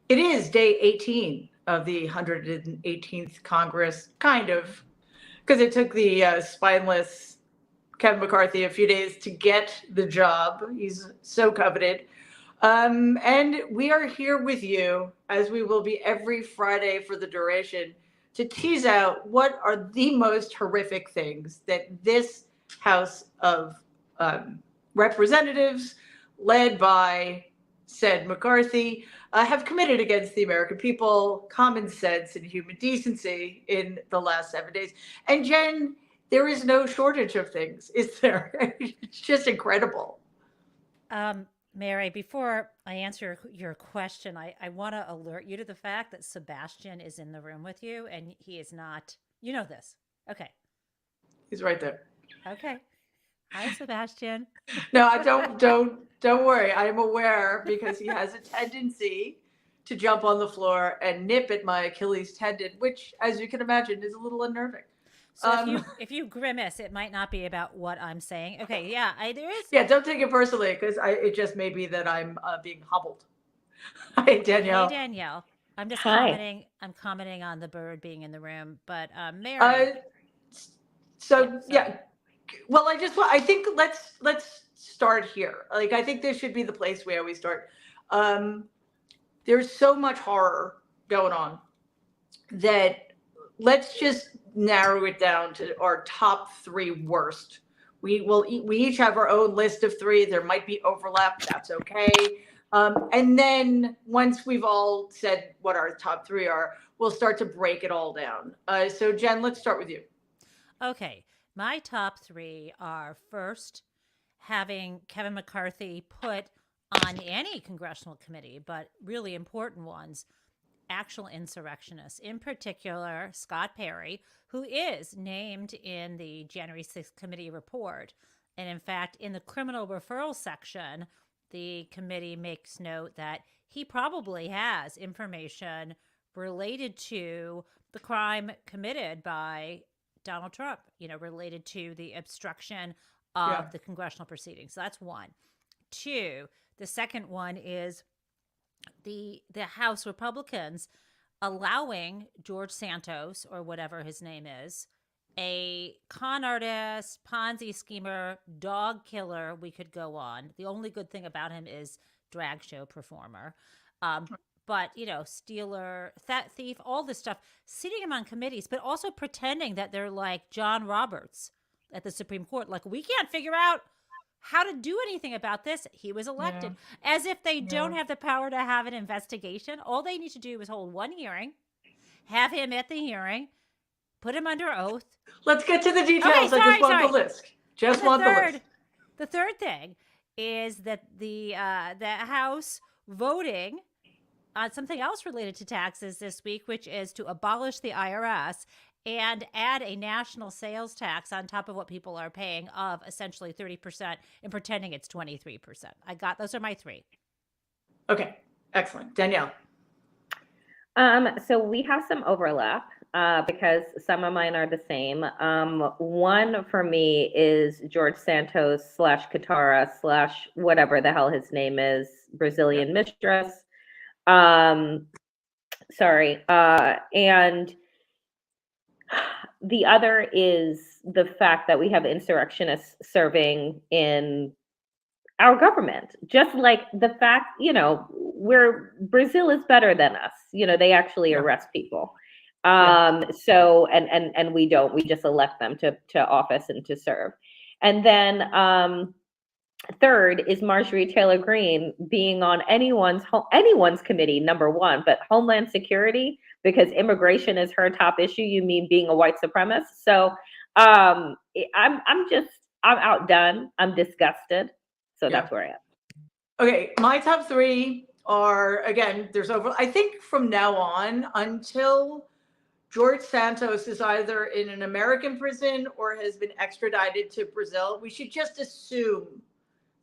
It is day 18 of the 118th Congress, kind of, because it took the spineless Kevin McCarthy a few days to get the job. He's so coveted. And we are here with you, as we will be every Friday for the duration, to tease out what are the most horrific things that this House of Representatives, led by said McCarthy, have committed against the American people, common sense and human decency in the last 7 days. And Jen, there is no shortage of things, is there? It's just incredible. Mary, before I answer your question, I want to alert you to the fact that Sebastian is in the room with you, and he is not. You know this. Okay. He's right there. Okay. Hi, Sebastian. No, I don't worry. I am aware because he has a tendency to jump on the floor and nip at my Achilles tendon, which, as you can imagine, is a little unnerving. So if you grimace, it might not be about what I'm saying. Okay, yeah, there is. Yeah, don't take it personally because it just may be that I'm being hobbled. Hi, Danielle. Hey, Danielle. I'm just Hi. commenting. I'm commenting on the bird being in the room, but Mary. So yeah, well, I think let's start here. Like, I think this should be the place we always start. There's so much horror going on that let's just narrow it down to our top three worst. We each have our own list of three. There might be overlap. That's okay. And then once we've all said what our top three are, we'll start to break it all down. So Jen, let's start with you. Okay, my top three are first, having Kevin McCarthy put on any congressional committee, but really important ones, actual insurrectionists, in particular Scott Perry, who is named in the January 6th committee report. And in fact, in the criminal referral section, the committee makes note that he probably has information related to the crime committed by Donald Trump, related to the obstruction of the congressional proceedings. So that's one. Two, the second one is the House Republicans allowing George Santos, or whatever his name is, a con artist, Ponzi schemer, dog killer. We could go on. The only good thing about him is drag show performer. But, stealer, thief, all this stuff, sitting him on committees, but also pretending that they're like John Roberts at the Supreme Court. Like, we can't figure out how to do anything about this. He was elected. As if they don't have the power to have an investigation. All they need to do is hold one hearing, have him at the hearing, put him under oath. Let's get to the details. Okay, I just want the list. Just want the list. The third thing is that the House voting on something else related to taxes this week, which is to abolish the IRS and add a national sales tax on top of what people are paying of essentially 30% and pretending it's 23%. Those are my three. Okay, excellent. Danielle. So we have some overlap because some of mine are the same. One for me is George Santos / Katara / whatever the hell his name is, Brazilian mistress. And the other is the fact that we have insurrectionists serving in our government. Just like the fact, Brazil is better than us. They actually arrest people. So, and we don't, we just elect them to office and to serve. And then, third is Marjorie Taylor Greene being on anyone's committee, number one, but Homeland Security, because immigration is her top issue. You mean being a white supremacist? So I'm outdone. I'm disgusted. So that's where I am. Okay, my top three are, again, I think from now on until George Santos is either in an American prison or has been extradited to Brazil, we should just assume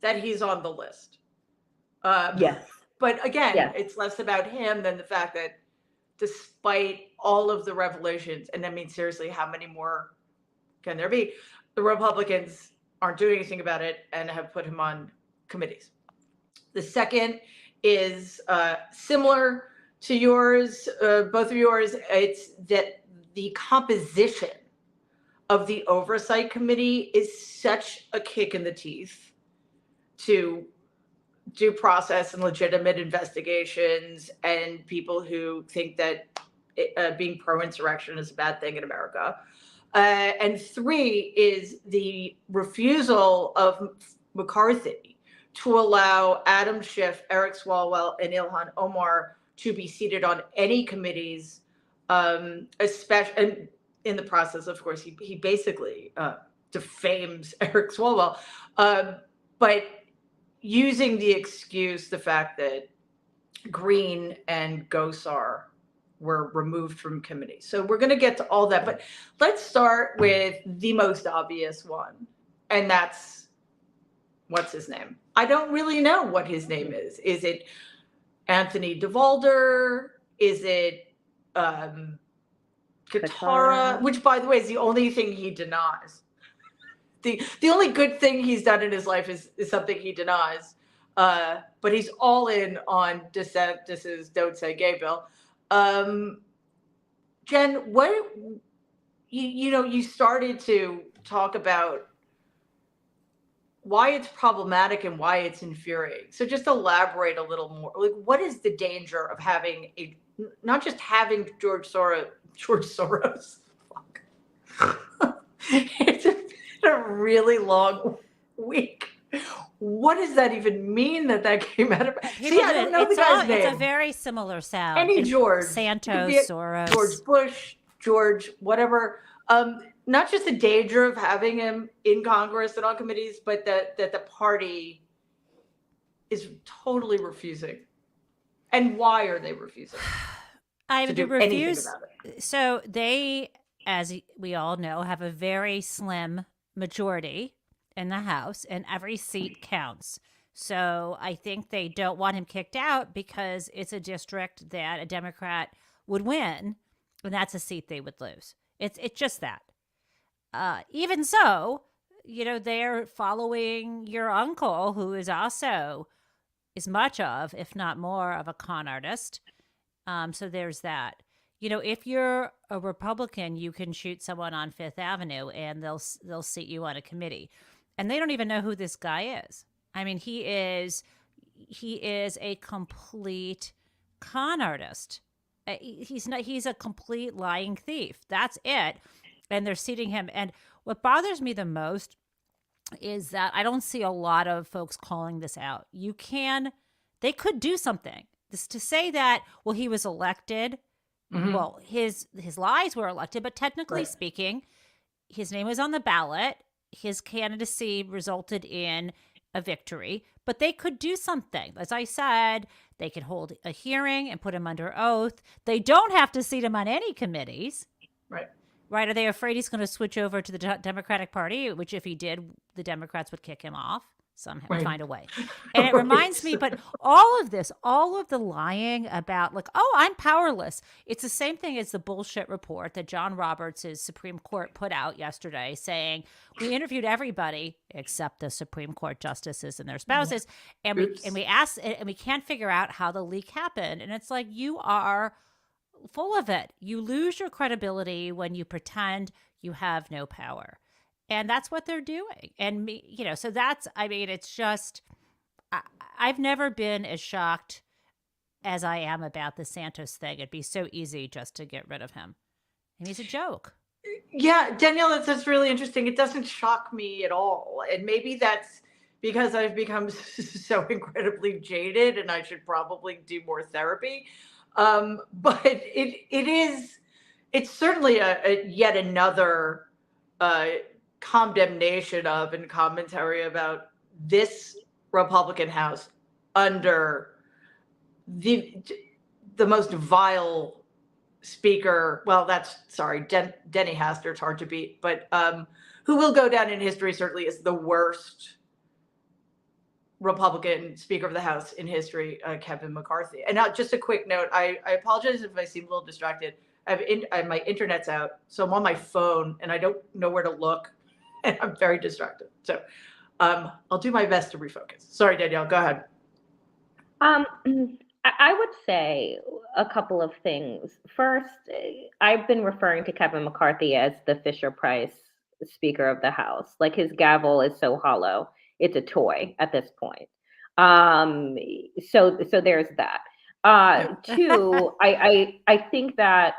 that he's on the list. Yes. But again, Yes. it's less about him than the fact that despite all of the revelations, and I mean, seriously, how many more can there be? The Republicans aren't doing anything about it and have put him on committees. The second is similar to yours, both of yours. It's that the composition of the oversight committee is such a kick in the teeth to due process and legitimate investigations and people who think that being pro-insurrection is a bad thing in America. And three is the refusal of McCarthy to allow Adam Schiff, Eric Swalwell, and Ilhan Omar to be seated on any committees, especially, and in the process, of course, he basically defames Eric Swalwell, but using the excuse, the fact that Green and Gosar were removed from committee. So we're going to get to all that, but let's start with the most obvious one, and that's, what's his name? I don't really know what his name is. Is it Anthony DeValder? Is it Katara? Which, by the way, is the only thing he denies. The only good thing he's done in his life is something he denies. But he's all in on DeSantis's Don't Say Gay bill. Jen, what you started to talk about why it's problematic and why it's infuriating. So just elaborate a little more. Like, what is the danger of having not just having George Soros? Fuck. It's been a really long week. What does that even mean that came out of? See, I don't know the guy's name. It's a very similar sound. Any George. Santos, Soros. George Bush, George, whatever. Not just the danger of having him in Congress and on committees, but that the party is totally refusing. And why are they refusing to do anything about it? So they, as we all know, have a very slim majority in the House, and every seat counts. So I think they don't want him kicked out because it's a district that a Democrat would win, and that's a seat they would lose. It's just that. Even so, they're following your uncle, who is also as much of, if not more, of a con artist. So there's that. If you're a Republican, you can shoot someone on Fifth Avenue and they'll seat you on a committee. And they don't even know who this guy is. I mean, he is a complete con artist. He's a complete lying thief. That's it. And they're seating him. And what bothers me the most is that I don't see a lot of folks calling this out. They could do something. This to say that, well, he was elected. Mm-hmm. Well, his lies were elected, but technically speaking, his name was on the ballot. His candidacy resulted in a victory, but they could do something. As I said, they could hold a hearing and put him under oath. They don't have to seat him on any committees. Right? Are they afraid he's going to switch over to the Democratic Party, which if he did, the Democrats would kick him off? Somehow find a way. And it reminds me, but all of the lying about I'm powerless. It's the same thing as the bullshit report that John Roberts' Supreme Court put out yesterday saying, we interviewed everybody except the Supreme Court justices and their spouses. And we asked, and we can't figure out how the leak happened. And it's like, you are full of it. You lose your credibility when you pretend you have no power. And that's what they're doing. And, so it's just, I've never been as shocked as I am about the Santos thing. It'd be so easy just to get rid of him. And he's a joke. Yeah, Danielle, that's really interesting. It doesn't shock me at all. And maybe that's because I've become so incredibly jaded and I should probably do more therapy. But it's certainly a yet another condemnation of and commentary about this Republican House under the most vile speaker. Well, Denny Hastert, it's hard to beat, but who will go down in history certainly as the worst Republican Speaker of the House in history, Kevin McCarthy. And now, just a quick note, I apologize if I seem a little distracted. My internet's out, so I'm on my phone and I don't know where to look, and I'm very distracted. So I'll do my best to refocus. Sorry, Danielle, go ahead. I would say a couple of things. First, I've been referring to Kevin McCarthy as the Fisher-Price Speaker of the House. Like, his gavel is so hollow, it's a toy at this point. So there's that. Two, I think that,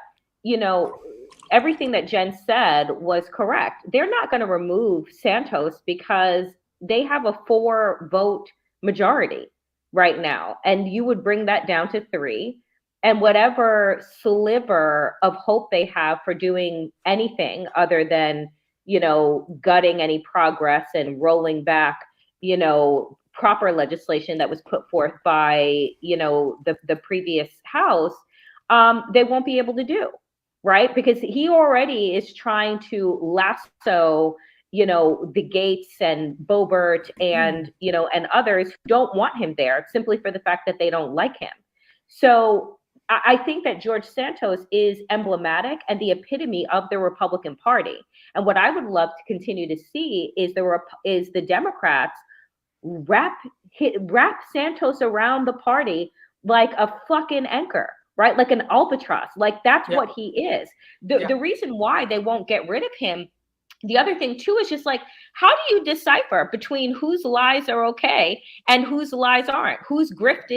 everything that Jen said was correct. They're not going to remove Santos because they have a 4-vote majority right now, and you would bring that down to 3, and whatever sliver of hope they have for doing anything other than gutting any progress and rolling back proper legislation that was put forth by the previous House, they won't be able to do, right? Because he already is trying to lasso the Gates and Boebert and, and others who don't want him there simply for the fact that they don't like him. So I think that George Santos is emblematic and the epitome of the Republican Party. And what I would love to continue to see is the Democrats wrap Santos around the party like a fucking anchor, right? Like an albatross. Like, that's what he is. The reason why they won't get rid of him, the other thing too, is just like, how do you decipher between whose lies are okay and whose lies aren't? Whose grift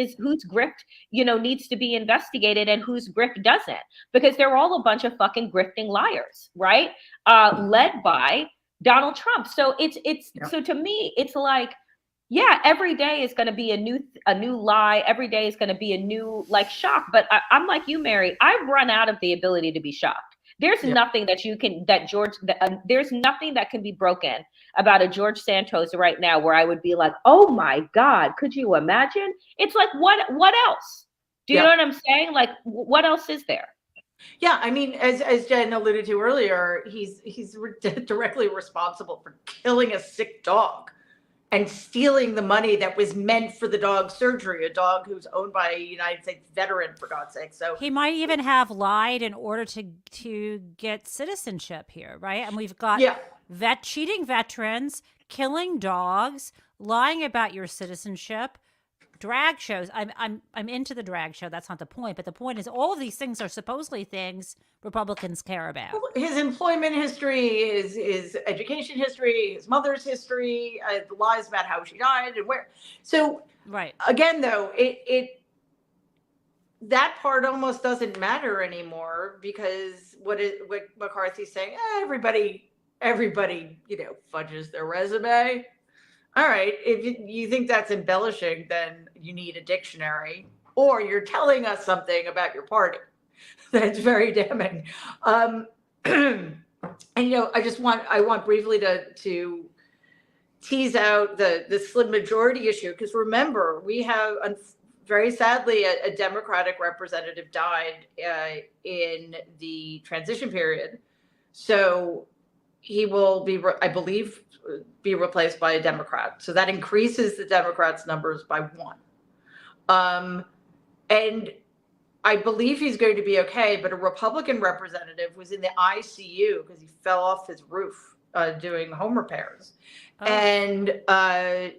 needs to be investigated and whose grift doesn't? Because they're all a bunch of fucking grifting liars, right? Led by Donald Trump. So so to me, it's like, every day is going to be a new lie. Every day is going to be a new shock. But I'm like you, Mary. I've run out of the ability to be shocked. There's nothing there's nothing that can be broken about a George Santos right now where I would be like, oh my God, could you imagine? It's like, what else? Do you know what I'm saying? Like, what else is there? Yeah, I mean, as Jen alluded to earlier, he's directly responsible for killing a sick dog and stealing the money that was meant for the dog's surgery, a dog who's owned by a United States veteran, for God's sake. So he might even have lied in order to get citizenship here, right? And we've got cheating veterans, killing dogs, lying about your citizenship, drag shows. I'm into the drag show. That's not the point. But the point is, all of these things are supposedly things Republicans care about. His employment history, his education history, his mother's history, the lies about how she died and where. So again, though, that part almost doesn't matter anymore, because what McCarthy's saying, everybody, fudges their resume. All right, if you think that's embellishing, then you need a dictionary, or you're telling us something about your party that's very damning. And I want briefly to tease out the slim majority issue, because remember, we have very sadly a Democratic representative died in the transition period, so he will be, I believe, be replaced by a Democrat. So that increases the Democrats' numbers by 1. And I believe he's going to be okay, but a Republican representative was in the ICU because he fell off his roof doing home repairs. Oh. And, I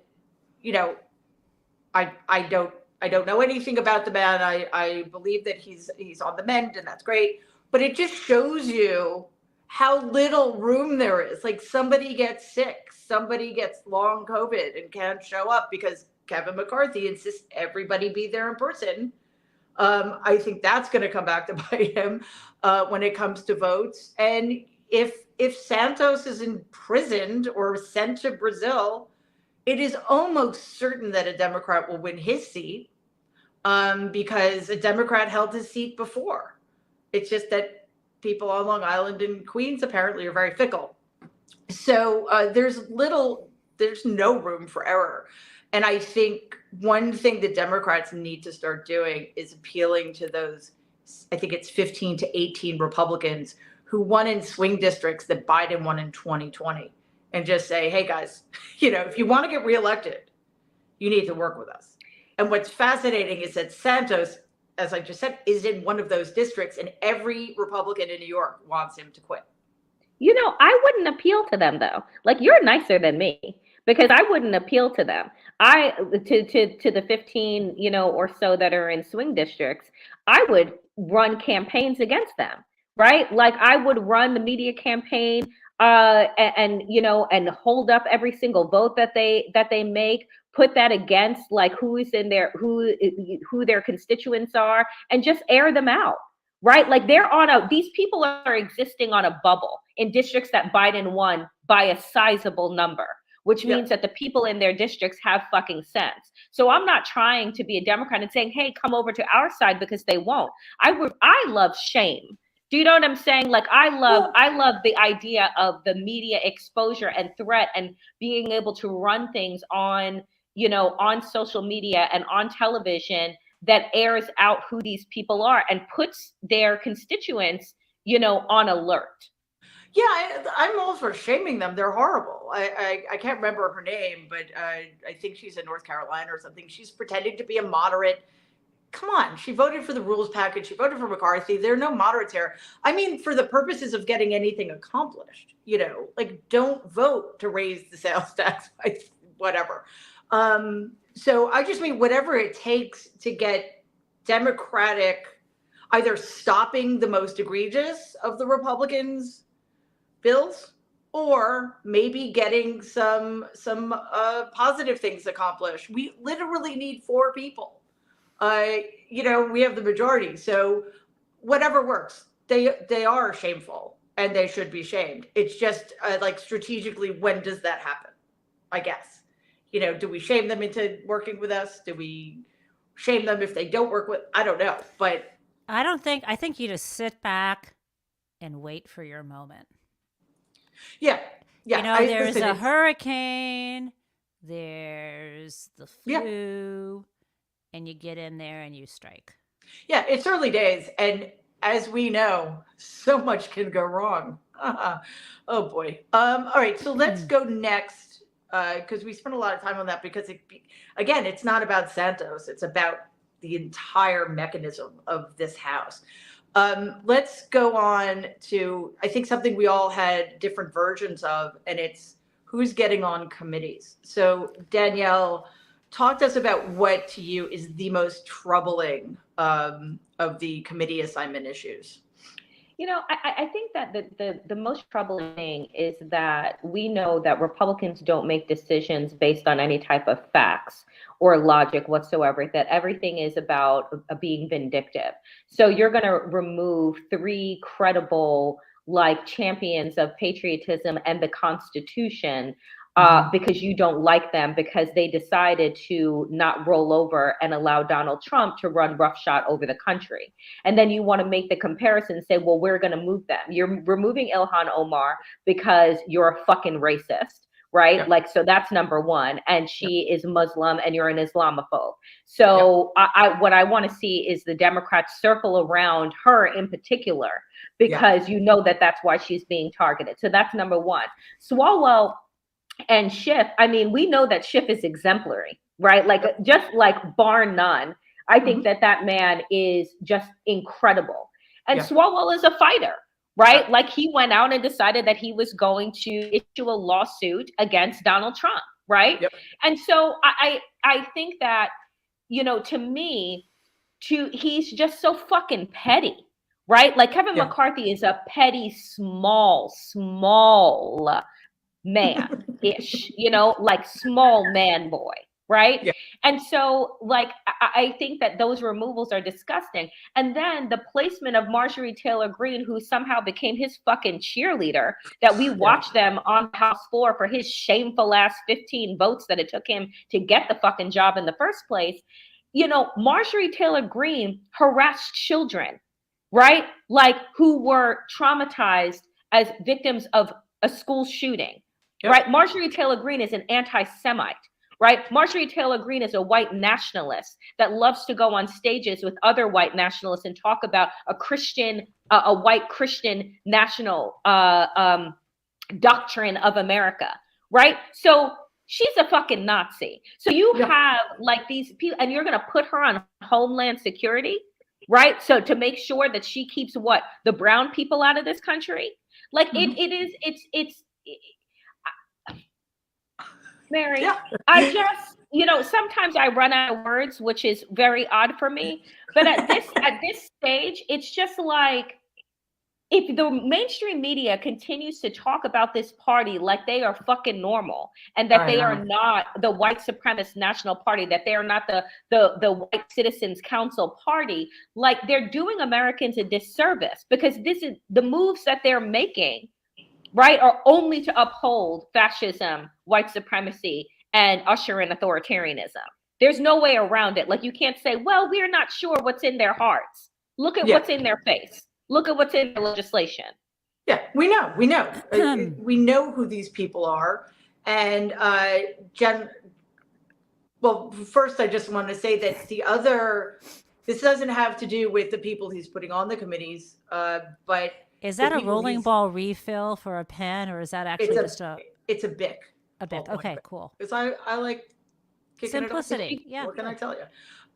don't know anything about the man. I believe that he's on the mend, and that's great. But it just shows you how little room there is. Like, somebody gets sick, somebody gets long COVID and can't show up because Kevin McCarthy insists everybody be there in person. I think that's going to come back to bite him when it comes to votes. And if Santos is imprisoned or sent to Brazil, it is almost certain that a Democrat will win his seat, because a Democrat held his seat before. It's just that people on Long Island and Queens apparently are very fickle. So there's no room for error. And I think one thing the Democrats need to start doing is appealing to those, I think it's 15 to 18 Republicans who won in swing districts that Biden won in 2020, and just say, hey guys, if you want to get reelected, you need to work with us. And what's fascinating is that Santos, as I just said, is in one of those districts, and every Republican in New York wants him to quit. You know, I wouldn't appeal to them though. Like, you're nicer than me, because I wouldn't appeal to them. To the 15, you know, or so that are in swing districts, I would run campaigns against them, right? Like, I would run the media campaign and you know, and hold up every single vote that they make, put that against like who's in their who their constituents are, and just air them out. Right? Like, these people are existing on a bubble in districts that Biden won by a sizable number, which means that the people in their districts have fucking sense. So I'm not trying to be a Democrat and saying, hey, come over to our side, because they won't. I love shame. Do you know what I'm saying? Like, I love the idea of the media exposure and threat, and being able to run things on, you know, on social media and on television that airs out who these people are and puts their constituents, you know, on alert. Yeah, I'm all for shaming them. They're horrible. I can't remember her name, but I think she's in North Carolina or something. She's pretending to be a moderate. Come on, she voted for the rules package. She voted for McCarthy. There are no moderates here. I mean, for the purposes of getting anything accomplished, you know, like, don't vote to raise the sales tax by whatever. So I just mean whatever it takes to get Democratic, either stopping the most egregious of the Republicans' bills, or maybe getting some positive things accomplished. We literally need 4 people. You know, we have the majority, so whatever works. They are shameful, and they should be shamed. It's just like, strategically, when does that happen? I guess. You know, do we shame them into working with us? Do we shame them if they don't work with? I don't know, but I think you just sit back and wait for your moment. Yeah. You know, there's a hurricane, there's the flu, and you get in there and you strike. Yeah, it's early days. And as we know, so much can go wrong. Oh boy. All right, so let's go next, because we spent a lot of time on that, because again, it's not about Santos. It's about the entire mechanism of this House. Let's go on to, I think, something we all had different versions of, and it's who's getting on committees. So Danielle, talk to us about what to you is the most troubling of the committee assignment issues. You know, I think that the most troubling thing is that we know that Republicans don't make decisions based on any type of facts or logic whatsoever, that everything is about being vindictive. So you're going to remove 3 credible, like, champions of patriotism and the Constitution because you don't like them, because they decided to not roll over and allow Donald Trump to run roughshod over the country. And then you want to make the comparison and say, well, we're going to move them. You're removing Ilhan Omar because you're a fucking racist, right? Yeah. Like, so that's number one. And she is Muslim and you're an Islamophobe. So what I want to see is the Democrats circle around her in particular, because you know that that's why she's being targeted. So that's number one. Swalwell and Schiff, I mean, we know that Schiff is exemplary, right? Like, just like bar none. I think that man is just incredible. And Swalwell is a fighter, right? Like, he went out and decided that he was going to issue a lawsuit against Donald Trump, right? And so I think that, you know, to me, he's just so fucking petty, right? Like, Kevin McCarthy is a petty, small man-ish, you know, like small man boy, right? And so, like, I think that those removals are disgusting. And then the placement of Marjorie Taylor Greene, who somehow became his fucking cheerleader, that we watched them on House floor for his shameful ass 15 votes that it took him to get the fucking job in the first place. You know, Marjorie Taylor Greene harassed children, right? Like, who were traumatized as victims of a school shooting. Right? Marjorie Taylor Greene is an anti-Semite, right? Marjorie Taylor Greene is a white nationalist that loves to go on stages with other white nationalists and talk about a white Christian national doctrine of America, right? So she's a fucking Nazi. So you Yeah. have like these people, and you're going to put her on Homeland Security, right? So to make sure that she keeps what? The brown people out of this country? Like it's Mary, Yeah. I just, sometimes I run out of words, which is very odd for me. But at this stage, it's just like, if the mainstream media continues to talk about this party like they are fucking normal, and that they are not the white supremacist national party, that they are not the white citizens council party, like they're doing Americans a disservice, because this is the moves that they're making, right, are only to uphold fascism, white supremacy, and usher in authoritarianism. There's no way around it. Like, you can't say, well, we're not sure what's in their hearts. Look at what's in their face. Look at what's in their legislation. Yeah, we know. We know who these people are. And well, first, I just want to say that this doesn't have to do with the people he's putting on the committees, but is that a rolling ball refill for a pen, or is that actually it's a Bic? A Bic. Okay, cool. Because I like kicking simplicity. It up. Yeah. What can I tell you?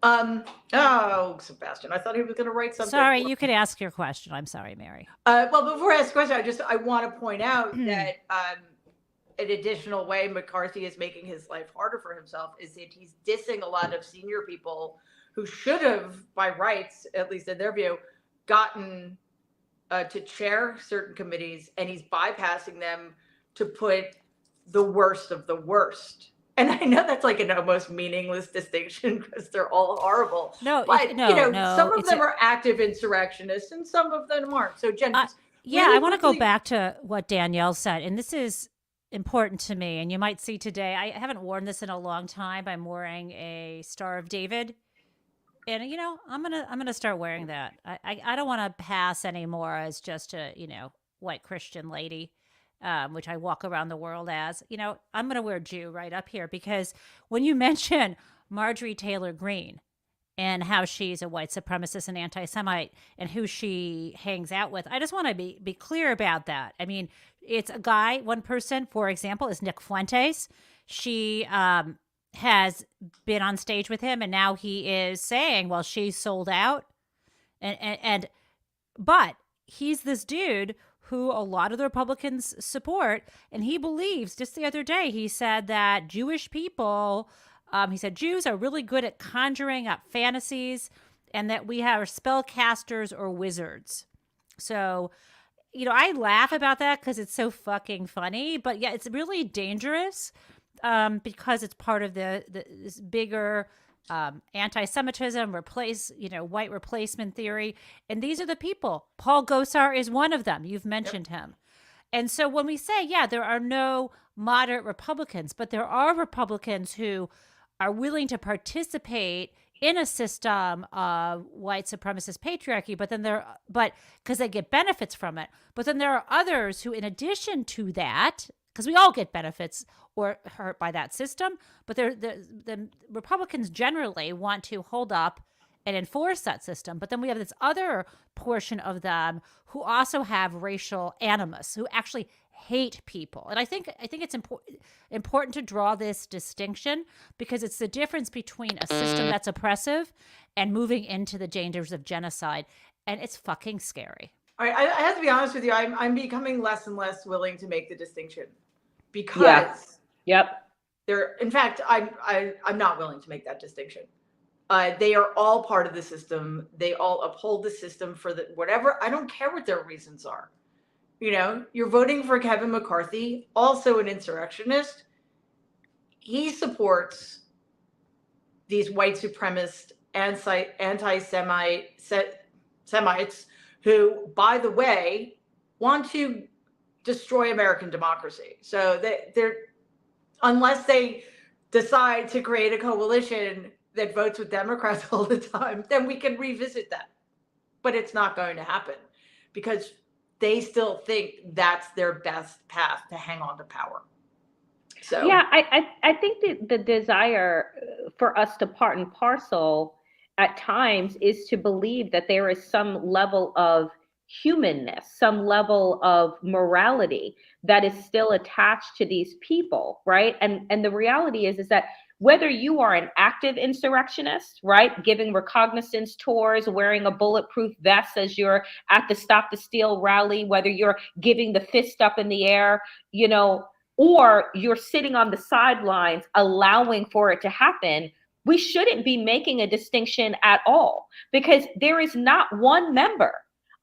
Oh, Sebastian, I thought he was going to write something. Sorry, you could ask your question. I'm sorry, Mary. Well, before I ask the question, I want to point out that an additional way McCarthy is making his life harder for himself is that he's dissing a lot of senior people who should have, by rights, at least in their view, gotten to chair certain committees, and he's bypassing them to put the worst of the worst. And I know that's like an almost meaningless distinction because they're all horrible. No, but some of them are active insurrectionists and some of them aren't. So Jen, I want to go back to what Danielle said, and this is important to me. And you might see today, I haven't worn this in a long time. I'm wearing a Star of David, and I'm gonna start wearing that. I don't want to pass anymore as just a white Christian lady. Which I walk around the world as, I'm going to wear Jew right up here, because when you mention Marjorie Taylor Greene and how she's a white supremacist and anti-Semite and who she hangs out with, I just want to be clear about that. I mean, it's a guy, one person, for example, is Nick Fuentes. She has been on stage with him, and now he is saying, well, she's sold out. But he's this dude who a lot of the Republicans support. And he believes, just the other day, he said that Jewish people, he said Jews are really good at conjuring up fantasies, and that we are spellcasters or wizards. So, I laugh about that because it's so fucking funny. But yeah, it's really dangerous because it's part of this bigger anti-Semitism, white replacement theory. And these are the people. Paul Gosar is one of them. You've mentioned him. And so when we say, there are no moderate Republicans, but there are Republicans who are willing to participate in a system of white supremacist patriarchy, but because they get benefits from it. But then there are others who, in addition to that, because we all get benefits or hurt by that system, but the Republicans generally want to hold up and enforce that system. But then we have this other portion of them who also have racial animus, who actually hate people. And I think it's important to draw this distinction, because it's the difference between a system that's oppressive and moving into the dangers of genocide. And it's fucking scary. All right, I have to be honest with you. I'm becoming less and less willing to make the distinction, because in fact, I'm not willing to make that distinction. They are all part of the system. They all uphold the system for whatever. I don't care what their reasons are. You're voting for Kevin McCarthy, also an insurrectionist. He supports these white supremacist anti-Semites who, by the way, want to destroy American democracy. So they're unless they decide to create a coalition that votes with Democrats all the time, then we can revisit that. But it's not going to happen, because they still think that's their best path to hang on to power. So I think the desire for us to part and parcel at times is to believe that there is some level of humanness, some level of morality that is still attached to these people, right? And the reality is that whether you are an active insurrectionist, right, giving recognizance tours, wearing a bulletproof vest as you're at the Stop the Steal rally, whether you're giving the fist up in the air, you know, or you're sitting on the sidelines allowing for it to happen, we shouldn't be making a distinction at all, because there is not one member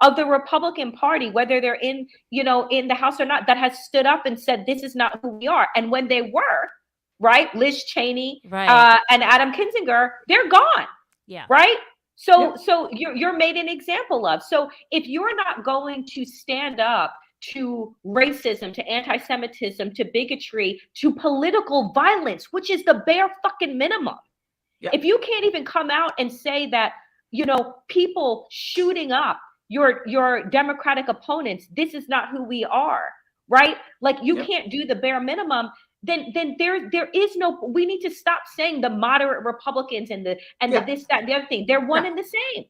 of the Republican Party, whether they're in, you know, in the House or not, that has stood up and said, this is not who we are. And when they were, right, Liz Cheney and Adam Kinzinger, they're gone. Yeah. Right. So you're made an example of. So if you're not going to stand up to racism, to anti-Semitism, to bigotry, to political violence, which is the bare fucking minimum. Yeah. If you can't even come out and say that, you know, people shooting up your Democratic opponents, this is not who we are, right? Like you can't do the bare minimum. Then there is no. We need to stop saying the moderate Republicans and the this, that, and the other thing. They're one and the same.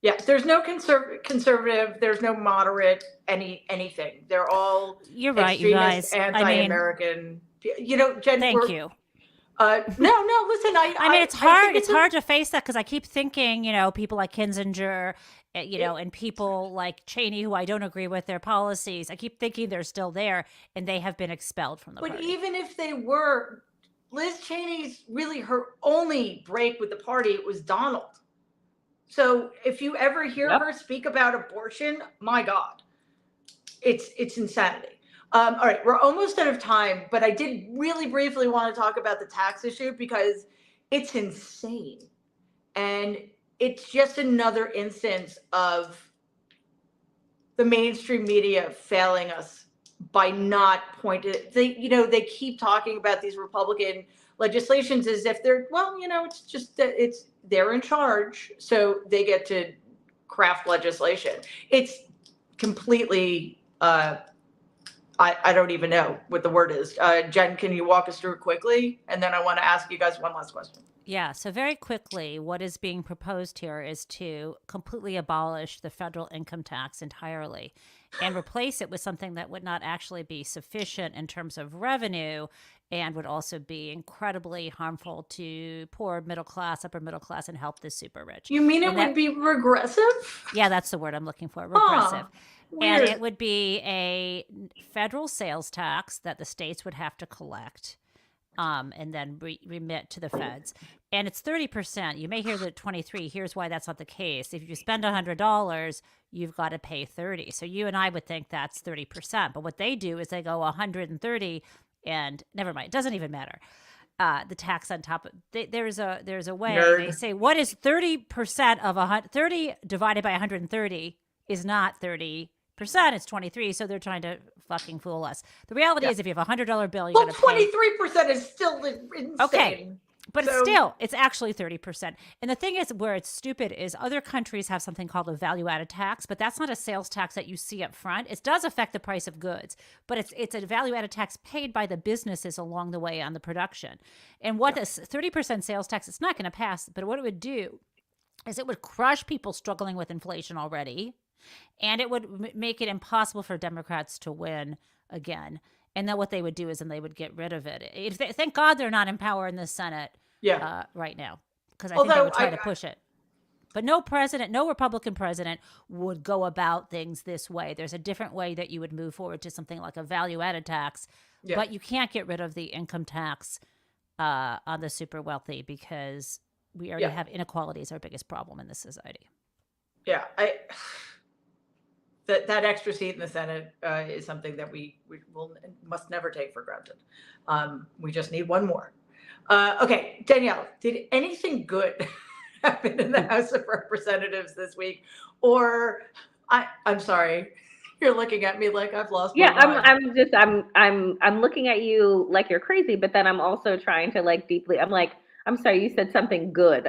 Yeah, there's no conservative. There's no moderate. Anything. They're all. You're right, you guys. Anti-American. You know, Jen. Thank you. No. Listen, I mean, it's hard. It's hard to face that because I keep thinking, you know, people like Kinzinger, you know, and people like Cheney, who I don't agree with their policies. I keep thinking they're still there, and they have been expelled from the party. But even if they were, Liz Cheney's really her only break with the party was Donald. So if you ever hear her speak about abortion, my God, it's insanity. All right, we're almost out of time, but I did really briefly want to talk about the tax issue because it's insane. And it's just another instance of the mainstream media failing us by not pointing. They keep talking about these Republican legislations as if they're, well, you know, it's just that they're in charge, so they get to craft legislation. It's completely, I don't even know what the word is. Jen, can you walk us through it quickly? And then I want to ask you guys one last question. Yeah, so very quickly, what is being proposed here is to completely abolish the federal income tax entirely and replace it with something that would not actually be sufficient in terms of revenue and would also be incredibly harmful to poor middle class, upper middle class, and help the super rich. You mean it would be regressive? Yeah, that's the word I'm looking for, regressive. And it would be a federal sales tax that the states would have to collect. And then remit to the feds. And it's 30%. You may hear the 23. Here's why that's not the case. If you spend $100, you've got to pay 30. So you and I would think that's 30%. But what they do is they go 130 and never mind. It doesn't even matter. The tax on top of there's a way. Nerd. They say, what is 30% of 30 divided by 130 is not 30%. It's 23, so they're trying to fucking fool us. The reality is, if you have $100 bill, you got to pay. 23% is still insane. Okay, but still, it's actually 30%. And the thing is, where it's stupid is other countries have something called a value-added tax, but that's not a sales tax that you see up front. It does affect the price of goods, but it's a value-added tax paid by the businesses along the way on the production. And what this 30% sales tax, it's not going to pass, but what it would do is it would crush people struggling with inflation already. And it would make it impossible for Democrats to win again. And then what they would do is then they would get rid of it. Thank God they're not in power in the Senate right now, because I think they would try to push it. But no Republican president would go about things this way. There's a different way that you would move forward to something like a value-added tax. Yeah. But you can't get rid of the income tax on the super wealthy because we already have inequality as our biggest problem in this society. Yeah, That extra seat in the Senate is something that we must never take for granted. We just need one more. Okay, Danielle, did anything good happen in the House of Representatives this week? Or I'm sorry, you're looking at me like I've lost my mind. I'm looking at you like you're crazy, but then I'm also trying to deeply. I'm like, I'm sorry, you said something good.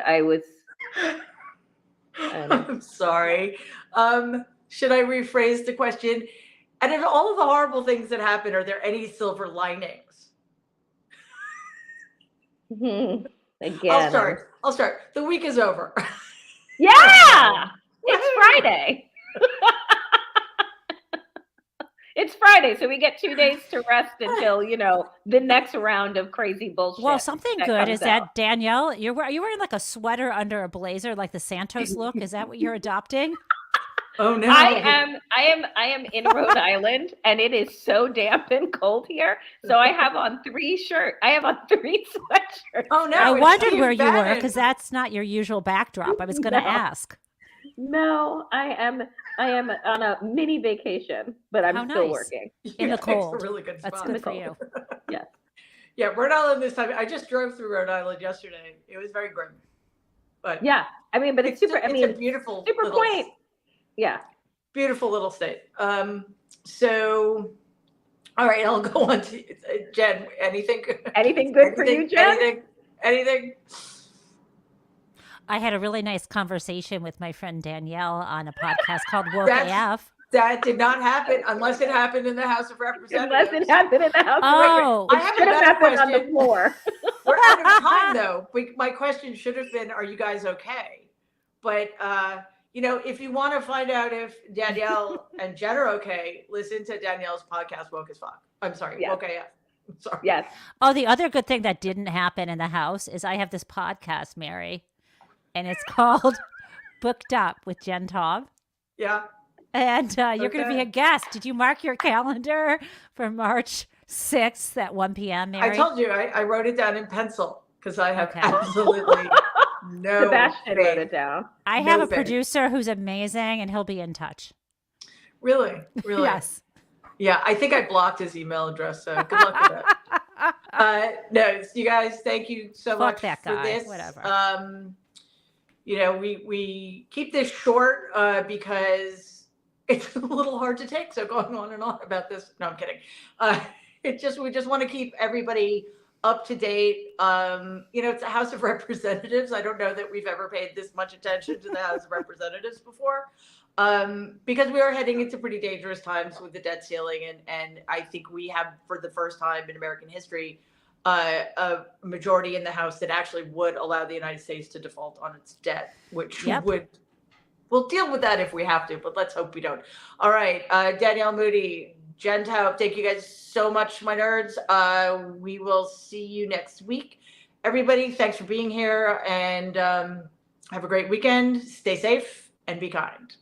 I'm sorry. Should I rephrase the question? And of all of the horrible things that happen, are there any silver linings? Again. I'll start. The week is over. Yeah! It's Friday. It's Friday, so we get 2 days to rest until, the next round of crazy bullshit. Well, something that good comes is out. that Danielle, are you wearing like a sweater under a blazer, like the Santos look? Is that what you're adopting? Oh no. I am in Rhode Island, and it is so damp and cold here. So I have on 3 sweatshirts. Oh no. I it's wondered Steve where you were Bannon. because that's not your usual backdrop. I was going to No. ask. No, I am on a mini vacation, but I'm How still nice. working. In the It's cold. a really good spot. That's good for you. Yes. Yeah, Rhode Island this time. I just drove through Rhode Island yesterday. It was very grim. But Yeah. I mean, but it's super, it's a beautiful super little, quaint. Yeah. beautiful little state. So all right, I'll go on to Jen. Anything Good for you, Jen? Anything? I had a really nice conversation with my friend Danielle on a podcast called Woke AF. That did not happen unless it happened in the House of Representatives. Unless it happened in the House Oh. of Representatives. I have It should a have better happened on the question. floor. We're out of time though. My question should have been, are you guys okay? But if you want to find out if Danielle and Jen are okay, listen to Danielle's podcast, Woke as Fuck. I'm sorry, Yes. Woke AF. I'm sorry. Yes. Oh, the other good thing that didn't happen in the house is I have this podcast, Mary, and it's called Booked Up with Jen Taub. Yeah. And you're going to be Okay. a guest. Did you mark your calendar for March 6th at 1 p.m., Mary? I told you, I wrote it down in pencil because I have Okay. absolutely no Sebastian wrote faith. it down. I have No a faith. producer who's amazing, and he'll be in touch. Really? Yes. Yeah, I think I blocked his email address, so good luck with that. No, you guys, thank you so Fuck much that for guy, this. whatever. We keep this short because it's a little hard to take. So going on and on about this. No, I'm kidding. We just want to keep everybody up to date. It's a House of Representatives. I don't know that we've ever paid this much attention to the House of Representatives before. Because we are heading into pretty dangerous times with the debt ceiling, and I think we have, for the first time in American history, a majority in the House that actually would allow the United States to default on its debt, which Yep. we'll deal with that if we have to, but let's hope we don't. All right, Danielle, Moodie, Jen Taub, thank you guys so much, my nerds. We will see you next week. Everybody, thanks for being here, and have a great weekend. Stay safe and be kind.